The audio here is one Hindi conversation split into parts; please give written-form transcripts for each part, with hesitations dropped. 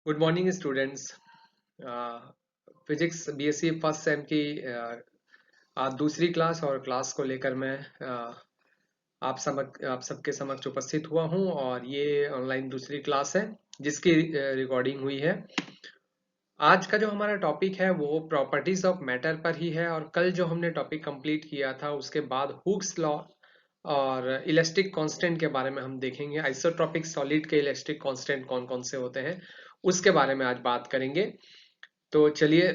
Good morning students. Physics BSc first sem की आज दूसरी क्लास और क्लास को लेकर मैं आप सबके समक्ष उपस्थित हुआ हूं और ये ऑनलाइन दूसरी क्लास है जिसकी रिकॉर्डिंग हुई है। आज का जो हमारा टॉपिक है वो प्रॉपर्टीज ऑफ मैटर पर ही है और कल जो हमने टॉपिक कंप्लीट किया था उसके बाद हुक्स लॉ और इलेक्ट्रिक कांस्टेंट के बारे में हम देखेंगे। आइसोट्रॉपिक सॉलिड के इलेक्ट्रिक कांस्टेंट कौन कौन से होते हैं उसके बारे में आज बात करेंगे। तो चलिए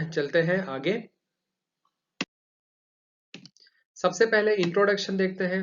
चलते हैं आगे। सबसे पहले इंट्रोडक्शन देखते हैं।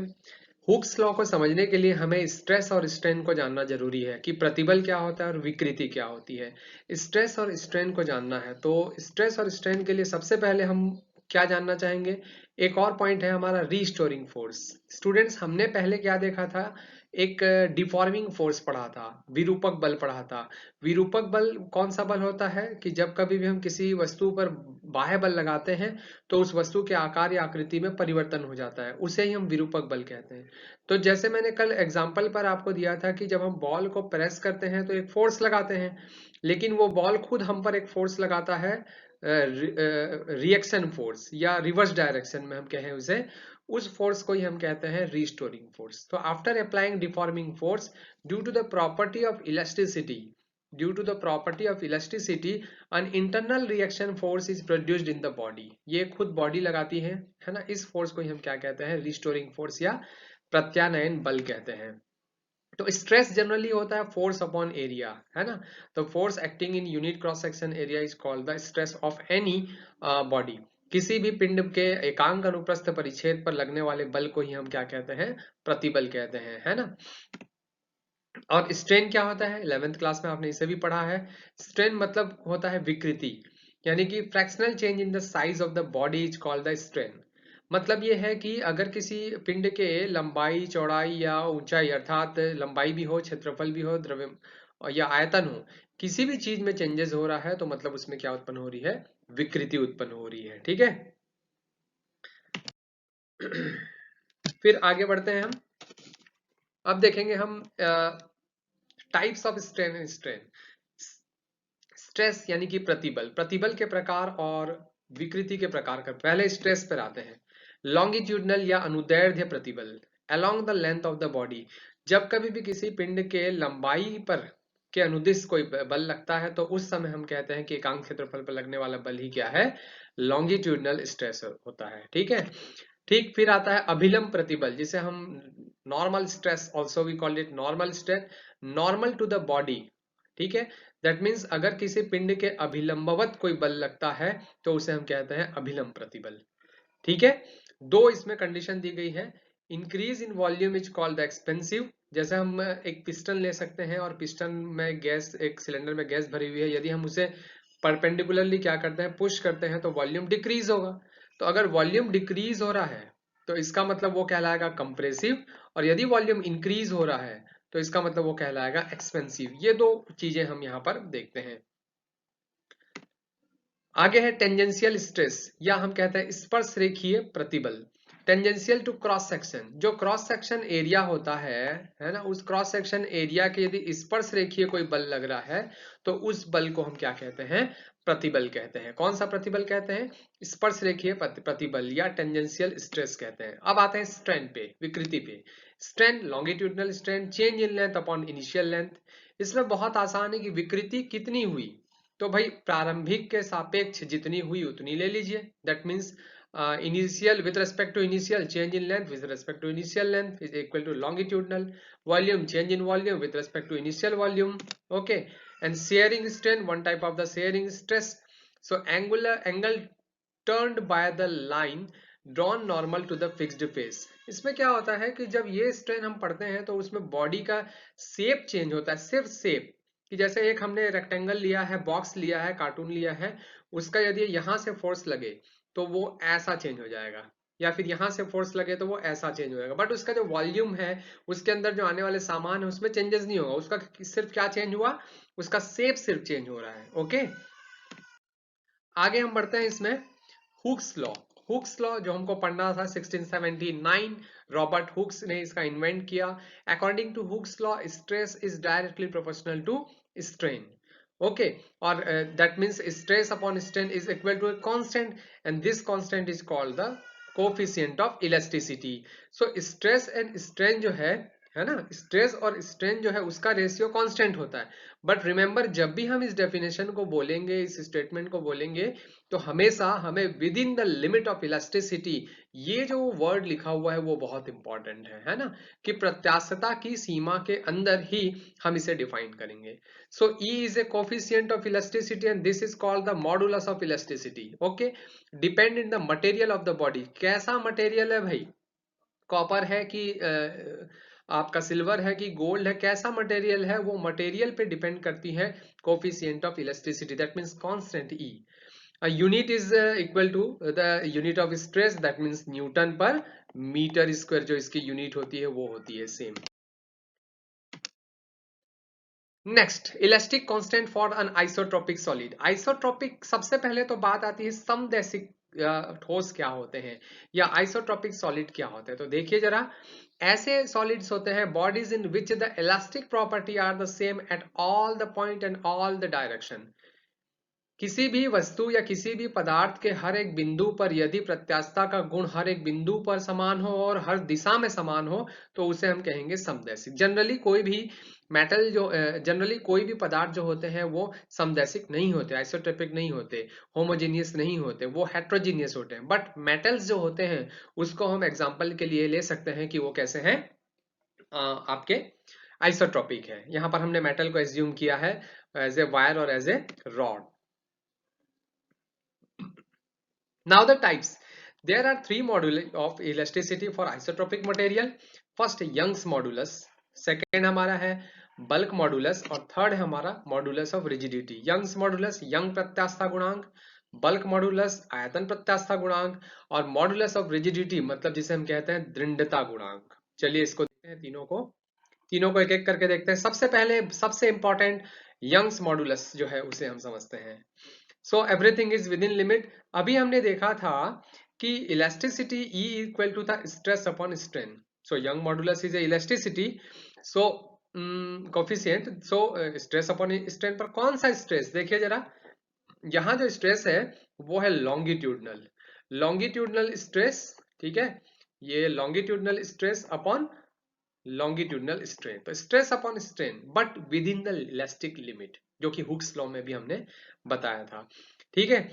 हुक्स लॉ को समझने के लिए हमें स्ट्रेस और स्ट्रेन को जानना जरूरी है कि प्रतिबल क्या होता है और विकृति क्या होती है। स्ट्रेस और स्ट्रेन को जानना है तो स्ट्रेस और स्ट्रेन के लिए सबसे पहले हम क्या जानना चाहेंगे। एक और पॉइंट है हमारा रीस्टोरिंग फोर्स। स्टूडेंट्स, हमने पहले क्या देखा था, एक डिफॉर्मिंग फोर्स पढ़ा था, विरूपक बल पढ़ा था। विरूपक बल कौन सा बल होता है कि जब कभी भी हम किसी वस्तु पर बाह्य बल लगाते हैं तो उस वस्तु के आकार या आकृति में परिवर्तन हो जाता है, उसे ही हम विरूपक बल कहते हैं। तो जैसे मैंने कल एग्जाम्पल पर आपको दिया था कि जब हम बॉल को प्रेस करते हैं तो एक फोर्स लगाते हैं, लेकिन वो बॉल खुद हम पर एक फोर्स लगाता है, रिएक्शन फोर्स या रिवर्स डायरेक्शन में हम कहें उसे, उस फोर्स को ही हम कहते हैं रीस्टोरिंग फोर्स। तो after applying deforming force due to the property of elasticity, an internal reaction force is produced in the body। ये खुद बॉडी लगाती है ना। इस फोर्स को ही हम क्या कहते हैं, रिस्टोरिंग फोर्स या प्रत्यानयन बल कहते हैं। तो स्ट्रेस जनरली होता है फोर्स अपॉन एरिया, है ना। तो force acting in unit cross section area is called the stress of any body. किसी भी पिंड के एकांक अनुप्रस्थ परिच्छेद पर लगने वाले बल को ही हम क्या कहते हैं, प्रतिबल कहते हैं, है ना। और स्ट्रेन क्या होता है, 11th क्लास में आपने इसे भी पढ़ा है। स्ट्रेन मतलब होता है विकृति, यानी कि fractional change in the size of the body is called the strain. मतलब ये है कि अगर किसी पिंड के लंबाई, चौड़ाई या ऊंचाई, अर्थात लंबाई भी हो, क्षेत्रफल भी हो, द्रव्य या आयतन हो, किसी भी चीज में चेंजेस हो रहा है तो मतलब उसमें क्या उत्पन्न हो रही है, विकृति उत्पन्न हो रही है। ठीक है। फिर आगे बढ़ते हैं हम। अब देखेंगे हम types of strain and strain. Stress यानी कि प्रतिबल, प्रतिबल के प्रकार और विकृति के प्रकार का। पहले स्ट्रेस पर आते हैं। लॉन्गिट्यूडनल या अनुदैर्ध्य प्रतिबल along the length of the body. जब कभी भी किसी पिंड के लंबाई पर के अनुदिश कोई बल लगता है तो उस समय हम कहते हैं कि एकांक क्षेत्रफल पर लगने वाला बल ही क्या है, लॉन्गिट्यूडनल स्ट्रेस होता है। ठीक है। ठीक, फिर आता है अभिलंब प्रतिबल, जिसे हम normal stress also we call it normal stress, normal to the body. ठीक है। दैट मीन्स अगर किसी पिंड के अभिलंबवत कोई बल लगता है तो उसे हम कहते हैं अभिलंब प्रतिबल। ठीक है। दो इसमें कंडीशन दी गई है। Increase in volume is called the expensive. जैसे हम एक पिस्टन ले सकते हैं और पिस्टन में गैस, एक सिलेंडर में गैस भरी हुई है, यदि हम उसे परपेंडिकुलरली क्या करते हैं, पुश करते हैं तो वॉल्यूम डिक्रीज होगा। तो अगर वॉल्यूम डिक्रीज हो रहा है तो इसका मतलब वो कहलाएगा कंप्रेसिव, और यदि वॉल्यूम इंक्रीज हो रहा है तो इसका मतलब वो कहलाएगा एक्सपेंसिव। ये दो चीजें हम यहां पर देखते हैं। आगे है टेंजेंशियल स्ट्रेस, या हम कहते हैं स्पर्श रेखीय प्रतिबल। टेंजेंशियल टू क्रॉस सेक्शन, जो क्रॉस सेक्शन एरिया होता है ना, उस क्रॉस सेक्शन एरिया के यदि स्पर्श रेखीय कोई बल लग रहा है तो उस बल को हम क्या कहते हैं, प्रतिबल कहते हैं। कौन सा प्रतिबल कहते हैं, स्पर्श रेखीय प्रतिबल या टेंजेंशियल स्ट्रेस कहते हैं। अब आते हैं स्ट्रेन पे, विकृति पे। Strain, longitudinal strain, change in length upon initial length. इसमें बहुत आसान है कि विकृति कितनी हुई, तो भाई प्रारंभिक के सापेक्ष जितनी हुई उतनी ले लीजिए। That means initial with respect to initial, change in length with respect to initial length is equal to longitudinal. Volume, change in volume with respect to initial volume. Okay. And shearing strain, one type of the shearing stress. So angle turned by the line drawn normal to the fixed face. इसमें क्या होता है कि जब ये स्ट्रेन हम पढ़ते हैं तो उसमें बॉडी का शेप चेंज होता है, सिर्फ शेप। कि जैसे एक हमने रेक्टेंगल लिया है, बॉक्स लिया है, कार्टून लिया है, उसका यदि यहां से फोर्स लगे तो वो ऐसा चेंज हो जाएगा, या फिर यहां से फोर्स लगे तो वो ऐसा चेंज हो जाएगा। बट उसका जो वॉल्यूम है, उसके अंदर जो आने वाले सामान है, उसमें चेंजेस नहीं होगा। उसका सिर्फ क्या चेंज हुआ, उसका शेप सिर्फ चेंज हो रहा है। ओके। आगे हम बढ़ते हैं इसमें हुक्स लॉ। हुक्स लॉ जो हमको पढ़ना था 1679, रॉबर्ट हुक्स ने इसका इन्वेंट किया। According to Hooke's law, stress is directly proportional to strain. okay, or that means stress upon strain is equal to a constant, and this constant is called the coefficient of elasticity. So stress and strain जो है ना, स्ट्रेस और स्ट्रेन जो है उसका रेशियो कांस्टेंट होता है। बट रिमेंबर, जब भी हम इस डेफिनेशन को बोलेंगे, इस स्टेटमेंट को बोलेंगे, तो हमेशा हमें with in the limit of elasticity, ये जो वर्ड लिखा हुआ है वो बहुत इंपॉर्टेंट है ना, कि प्रत्यास्थता की सीमा के अंदर ही हम इसे डिफाइन करेंगे। So E is a coefficient of elasticity and this is called the modulus of elasticity. Okay, depend in the material of the body. कैसा मटेरियल है भाई, कॉपर है कि आपका सिल्वर है कि गोल्ड है, कैसा मटेरियल है, वो मटेरियल पे डिपेंड करती है coefficient of elasticity, that means constant E. A unit is equal to the unit of stress, that means newton per metre square, जो इसकी यूनिट होती है वो होती है same. Next, elastic constant for an isotropic solid. Isotropic, सबसे पहले तो बात आती है समदैशिक ठोस क्या होते हैं या आइसोट्रोपिक सॉलिड क्या होते हैं। तो देखिए जरा, ऐसे सॉलिड्स होते हैं bodies in which the elastic property are the same at all the point and all the direction. किसी भी वस्तु या किसी भी पदार्थ के हर एक बिंदु पर यदि प्रत्यास्थता का गुण हर एक बिंदु पर समान हो और हर दिशा में समान हो, तो उसे हम कहेंगे समदैशिक। जनरली कोई भी मेटल जो जनरली कोई भी पदार्थ जो होते हैं वो समदैशिक नहीं होते, आइसोट्रोपिक नहीं होते, होमोजेनियस नहीं होते, वो हेट्रोजीनियस होते हैं। बट मेटल्स जो होते हैं उसको हम एग्जाम्पल के लिए ले सकते हैं कि वो कैसे हैं, आपके आइसोट्रोपिक है। यहां पर हमने मेटल को एज्यूम किया है एज ए वायर और as a rod. Now the types. There are three moduli of elasticity for isotropic material. First Young's modulus, second हमारा है bulk modulus और third है हमारा modulus of rigidity. Young's modulus Young प्रत्यास्थता गुणांक, bulk modulus आयतन प्रत्यास्थता गुणांक और modulus of rigidity मतलब जिसे हम कहते हैं दृढ़ता गुणांक। चलिए इसको देखते हैं, तीनों को एक एक करके देखते हैं। सबसे पहले सबसे इंपॉर्टेंट यंग्स मॉडुलस जो है उसे हम समझते हैं। So everything is with in limit. अभी हमने देखा था कि इलास्टिसिटी E इक्वल टू था stress upon strain. So young modulus is a elasticity, so coefficient, so stress upon strain पर कौन सा स्ट्रेस, देखिए जरा, यहाँ जो स्ट्रेस है वो है लॉन्गिट्यूडनल स्ट्रेस, ठीक है, ये longitudinal stress upon longitudinal strain. तो stress upon strain but within the elastic limit, जो कि हुक्स लॉ में भी हमने बताया था, ठीक है।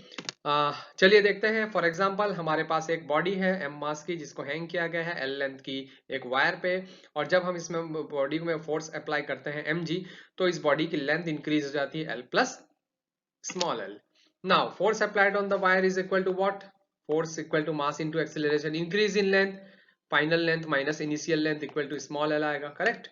चलिए देखते हैं। फॉर एग्जांपल हमारे पास एक बॉडी है m मास की, जिसको हैंग किया गया है l लेंथ की एक वायर पे, और जब हम इसमें बॉडी में फोर्स अप्लाई करते हैं mg, तो इस बॉडी की लेंथ इंक्रीज हो जाती है l plus small l। Now force applied on the wire is equal to what, force equal to mass into acceleration, increase in length, final length minus initial length equal to small l आएगा, correct.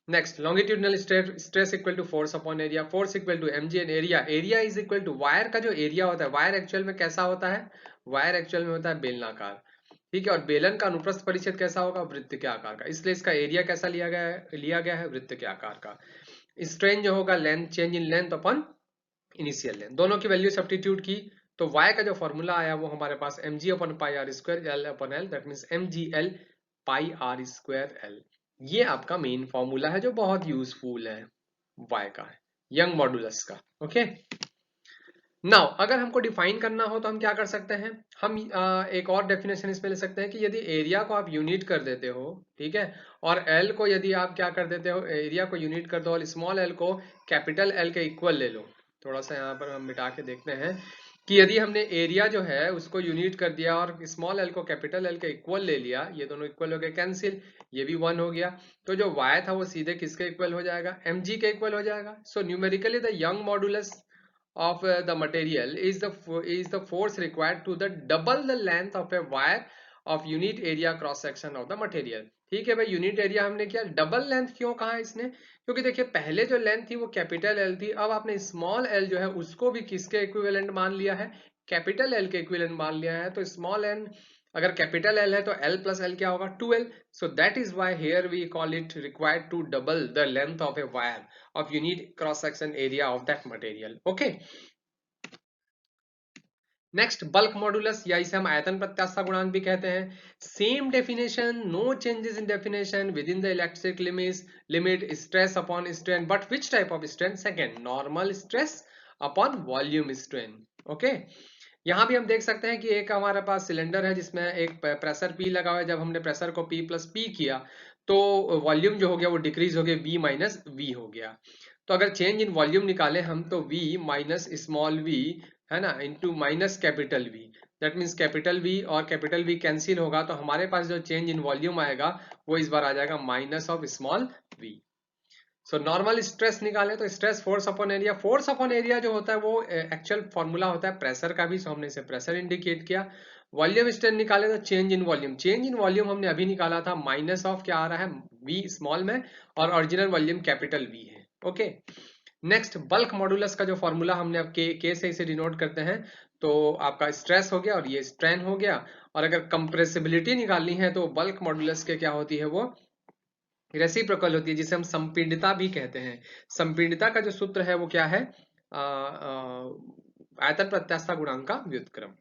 Next, longitudinal stress equal to force upon area, force equal to mg and area is equal to, wire का जो एरिया होता है, वायर एक्चुअल में कैसा होता है, वायर एक्चुअल में होता है बेलनाकार, ठीक है, और बेलन का अनुप्रस्थ परिच्छेद कैसा होगा, वृत्त के आकार का, इसलिए इसका एरिया कैसा लिया गया है वृत्त के आकार का। स्ट्रेन जो होगा length, change in length upon initial length, दोनों की वैल्यू सब्स्टिट्यूट की, तो y का जो फॉर्मूला आया वो हमारे पास mg upon pi r square L upon L, that means mgl pi r square L. ये आपका मेन फॉर्मूला है जो बहुत यूजफुल है y का, यंग मॉडुलस का, ओके। नाउ अगर हमको डिफाइन करना हो तो हम क्या कर सकते हैं, हम एक और डेफिनेशन इसमें ले सकते हैं कि यदि एरिया को आप यूनिट कर देते हो, ठीक है, और एल को यदि आप क्या कर देते हो, एरिया को यूनिट कर दो और स्मॉल एल को कैपिटल एल के इक्वल ले लो। थोड़ा सा यहाँ पर हम मिटा के देखते हैं कि यदि हमने एरिया जो है उसको यूनिट कर दिया और स्मॉल एल को कैपिटल एल के इक्वल ले लिया, ये दोनों इक्वल हो गए, कैंसिल, ये भी 1 हो गया, तो जो y था वो सीधे किसके इक्वल हो जाएगा, mg के इक्वल हो जाएगा। So numerically the Young modulus of the material is the force required to the double the length of a wire of unit area cross section of the material। ठीक है भाई, यूनिट एरिया हमने किया, डबल लेंथ क्यों कहा इसने, क्योंकि देखिए पहले जो लेंथ थी वो कैपिटल एल थी, अब आपने स्मॉल एल जो है उसको भी किसके इक्विवेलेंट मान लिया है, कैपिटल एल के इक्विवेलेंट मान लिया है। तो स्मॉल एन अगर कैपिटल एल है तो एल प्लस एल क्या होगा, 2l। So that is why here we call it required to double the length of a wire of unit cross section area of that material, okay। Next bulk modulus, या इसे हम आयतन प्रत्यास्थता गुणांक भी कहते हैं। Same definition, no changes in definition within the electric limit stress upon strain, but which type of strain? Second, normal stress upon volume strain. Okay, यहाँ भी हम देख सकते हैं कि एक हमारे पास सिलेंडर है जिसमें एक प्रेशर P लगा हुआ है। जब हमने प्रेशर को P प्लस P किया तो वॉल्यूम जो हो गया वो डिक्रीज हो गया, V माइनस V हो गया। तो अगर चेंज इन वॉल्यूम निकालें हम तो V माइनस स्मॉल v है ना into minus capital V, that means capital V और कैपिटल V कैंसिल होगा तो हमारे पास जो चेंज इन वॉल्यूम आएगा वो इस बार आ जाएगा minus of small v। So normal stress निकाले तो stress force upon area, force upon area जो होता है वो एक्चुअल फॉर्मूला होता है प्रेशर का भी, सो हमने इसे प्रेशर इंडिकेट किया। वॉल्यूम स्ट्रेन निकाले तो change in volume, change in volume हमने अभी निकाला था माइनस ऑफ क्या आ रहा है v स्मॉल में, और ओरिजिनल वॉल्यूम कैपिटल V है। ओके, नेक्स्ट बल्क मॉडुलस का जो फॉर्मूला हमने अब के से इसे डिनोट करते हैं, तो आपका स्ट्रेस हो गया और ये स्ट्रेन हो गया। और अगर कंप्रेसिबिलिटी निकालनी है तो बल्क मॉडुलस के क्या होती है वो रेसिप्रोकल होती है, जिसे हम संपीड़ितता भी कहते हैं। संपीड़ितता का जो सूत्र है वो क्या है? आयतन प्रत्यास्थता गुणांक का व्युत्क्रम।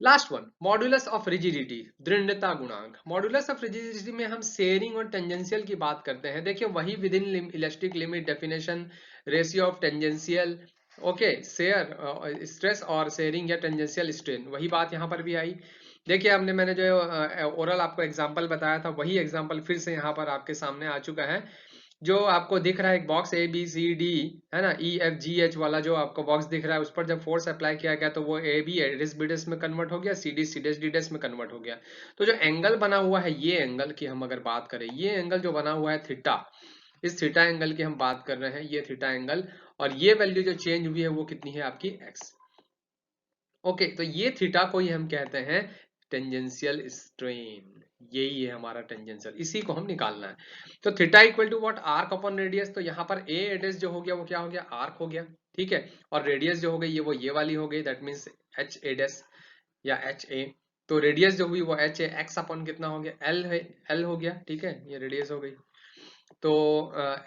Last one, modulus of rigidity, दृढ़ता गुणांक। मॉडुलस ऑफ रिजिडिटी में हम शेयरिंग और टेंजेंशियल की बात करते हैं। देखिए वही with in elastic limit definition, ratio of tangential, okay, shear stress और शेयरिंग या टेंजेंशियल स्ट्रेन, वही बात यहाँ पर भी आई। देखिए हमने मैंने जो ओरल आपको एग्जांपल बताया था वही एग्जांपल फिर से यहाँ पर आपके सामने आ चुका है। जो आपको दिख रहा है एक बॉक्स ABCD है ना, EFGH वाला जो आपको बॉक्स दिख रहा है उस पर जब फोर्स अप्लाई किया गया तो वो AB एडिस बिडिस में कन्वर्ट हो गया, CD सीडेस डीडेस में कन्वर्ट हो गया। तो जो एंगल बना हुआ है, ये एंगल की हम अगर बात करें, ये एंगल जो बना हुआ है थीटा, इस थीटा एंगल की हम बात कर रहे हैं, ये थीटा एंगल, और ये वैल्यू जो चेंज हुई है वो कितनी है आपकी x। ओके, तो ये थीटा को ही हम कहते हैं टेंजेंशियल स्ट्रेन, यही है हमारा टेंजेंशियल, इसी को हम निकालना है। तो theta equal to what, arc upon radius. तो यहाँ पर ए एडेस जो हो गया वो क्या हो गया, आर्क हो गया, ठीक है, और रेडियस जो हो गई ये वाली हो गई, दैट मीन्स एच एडेस या एच ए। तो रेडियस जो हुई वो एच ए, एक्स अपॉन कितना हो गया, एल है, एल हो गया, ठीक है, ये रेडियस हो गई। तो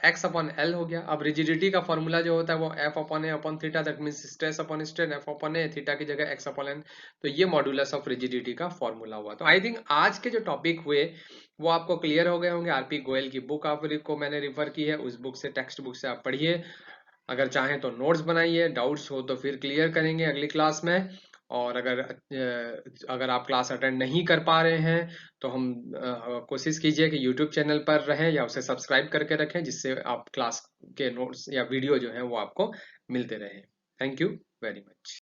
x अपॉन एल हो गया। अब रिजिडिटी का फॉर्मूला जो होता है वो F upon A upon theta, that means stress upon strain, F upon A, theta की जगह x अपॉन एन। तो ये मॉडुलस ऑफ रिजिडिटी का फॉर्मूला हुआ। तो आई थिंक आज के जो टॉपिक हुए वो आपको क्लियर हो गए होंगे। आरपी गोयल की बुक आपको मैंने रिफर की है, उस बुक से, टेक्स्ट बुक से आप पढ़िए। अगर चाहें तो नोट्स बनाइए, डाउट्स हो तो फिर क्लियर करेंगे अगली क्लास में। और अगर आप क्लास अटेंड नहीं कर पा रहे हैं तो हम कोशिश कीजिए कि यूट्यूब चैनल पर रहें या उसे सब्सक्राइब करके रखें, जिससे आप क्लास के नोट्स या वीडियो जो है वो आपको मिलते रहें। Thank you very much.